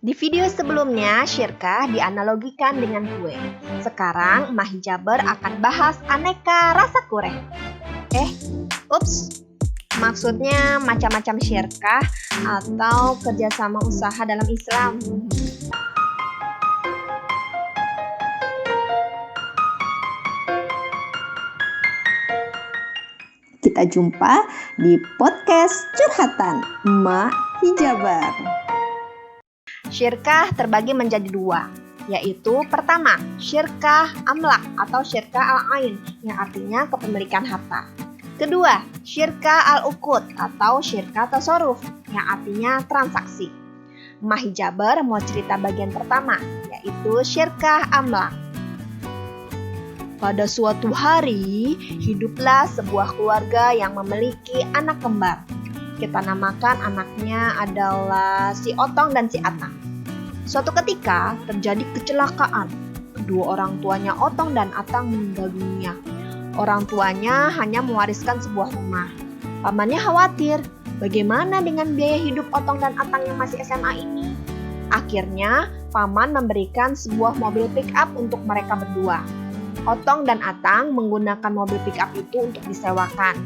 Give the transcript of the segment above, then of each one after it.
Di video sebelumnya, syirkah dianalogikan dengan kue. Sekarang, Emak Hijaber akan bahas aneka rasa kue. Maksudnya macam-macam syirkah atau kerjasama usaha dalam Islam. Kita jumpa di podcast Curhatan Emak Hijaber. Syirkah terbagi menjadi dua, yaitu pertama, syirkah amlak atau syirkah al-ain yang artinya kepemilikan harta. Kedua, syirkah al-uqud atau syirkah tasarruf yang artinya transaksi. Emak Hijaber mau cerita bagian pertama, yaitu syirkah amlak. Pada suatu hari, hiduplah sebuah keluarga yang memiliki anak kembar. Kita namakan anaknya adalah si Otong dan si Atang. Suatu ketika terjadi kecelakaan. Kedua orang tuanya Otong dan Atang meninggal dunia. Orang tuanya hanya mewariskan sebuah rumah. Pamannya khawatir, bagaimana dengan biaya hidup Otong dan Atang yang masih SMA ini? Akhirnya, paman memberikan sebuah mobil pick up untuk mereka berdua. Otong dan Atang menggunakan mobil pick up itu untuk disewakan.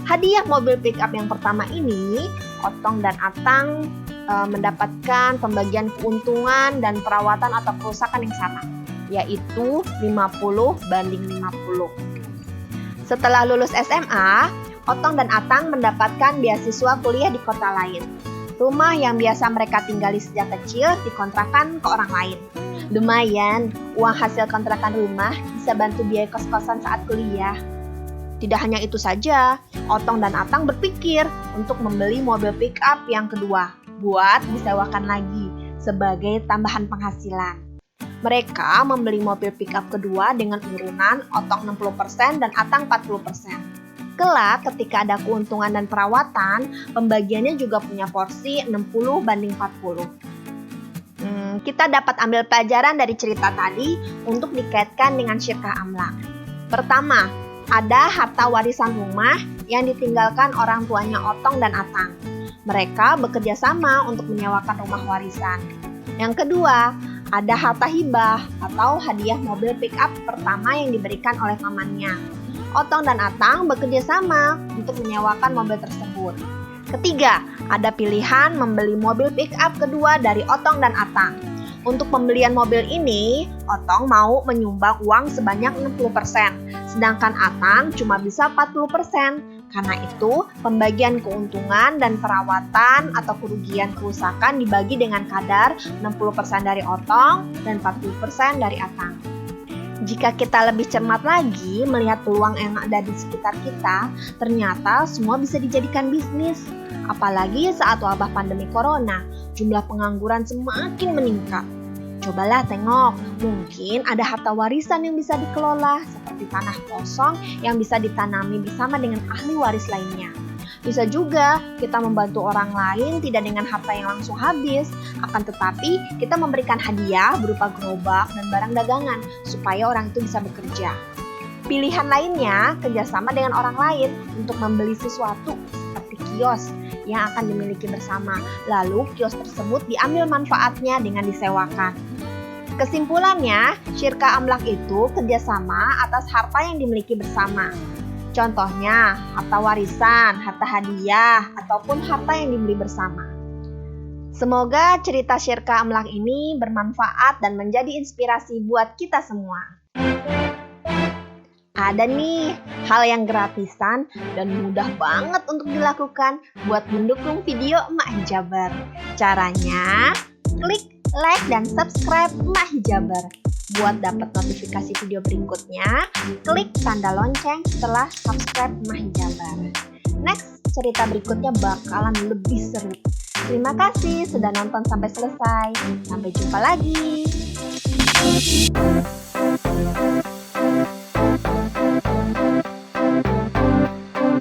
Hadiah mobil pick up yang pertama ini, Otong dan Atang mendapatkan pembagian keuntungan dan perawatan atau kerusakan yang sama, yaitu 50/50. Setelah lulus SMA, Otong dan Atang mendapatkan beasiswa kuliah di kota lain. Rumah yang biasa mereka tinggali sejak kecil dikontrakan ke orang lain. Lumayan, uang hasil kontrakan rumah bisa bantu biaya kos-kosan saat kuliah. Tidak hanya itu saja, Otong dan Atang berpikir untuk membeli mobil pick up yang kedua, buat disewakan lagi sebagai tambahan penghasilan. Mereka membeli mobil pick up kedua dengan urunan Otong 60% dan Atang 40%. Kelak ketika ada keuntungan dan perawatan, pembagiannya juga punya porsi 60/40. Kita dapat ambil pelajaran dari cerita tadi untuk dikaitkan dengan syirkah amlak. Pertama, ada harta warisan rumah yang ditinggalkan orang tuanya Otong dan Atang. Mereka bekerja sama untuk menyewakan rumah warisan. Yang kedua, ada harta hibah atau hadiah mobil pick up pertama yang diberikan oleh pamannya. Otong dan Atang bekerja sama untuk menyewakan mobil tersebut. Ketiga, ada pilihan membeli mobil pick up kedua dari Otong dan Atang. Untuk pembelian mobil ini, Otong mau menyumbang uang sebanyak 60%, sedangkan Atang cuma bisa 40%. Karena itu, pembagian keuntungan dan perawatan atau kerugian kerusakan dibagi dengan kadar 60% dari Otong dan 40% dari Atang. Jika kita lebih cermat lagi melihat peluang yang ada di sekitar kita, ternyata semua bisa dijadikan bisnis. Apalagi saat wabah pandemi corona, jumlah pengangguran semakin meningkat. Cobalah tengok, mungkin ada harta warisan yang bisa dikelola, seperti tanah kosong yang bisa ditanami bersama dengan ahli waris lainnya. Bisa juga kita membantu orang lain tidak dengan harta yang langsung habis, akan tetapi kita memberikan hadiah berupa gerobak dan barang dagangan supaya orang itu bisa bekerja. Pilihan lainnya, kerjasama dengan orang lain untuk membeli sesuatu seperti kios yang akan dimiliki bersama. Lalu kios tersebut diambil manfaatnya dengan disewakan. Kesimpulannya, syirkah amlak itu kerjasama atas harta yang dimiliki bersama. Contohnya, harta warisan, harta hadiah, ataupun harta yang dibeli bersama. Semoga cerita syirkah amlak ini bermanfaat dan menjadi inspirasi buat kita semua. Ada nih hal yang gratisan dan mudah banget untuk dilakukan buat mendukung video Emak Hijaber. Caranya, klik like dan subscribe Emak Hijaber. Buat dapat notifikasi video berikutnya, klik tanda lonceng setelah subscribe Emak Hijaber. Next, cerita berikutnya bakalan lebih seru. Terima kasih sudah nonton sampai selesai. Sampai jumpa lagi.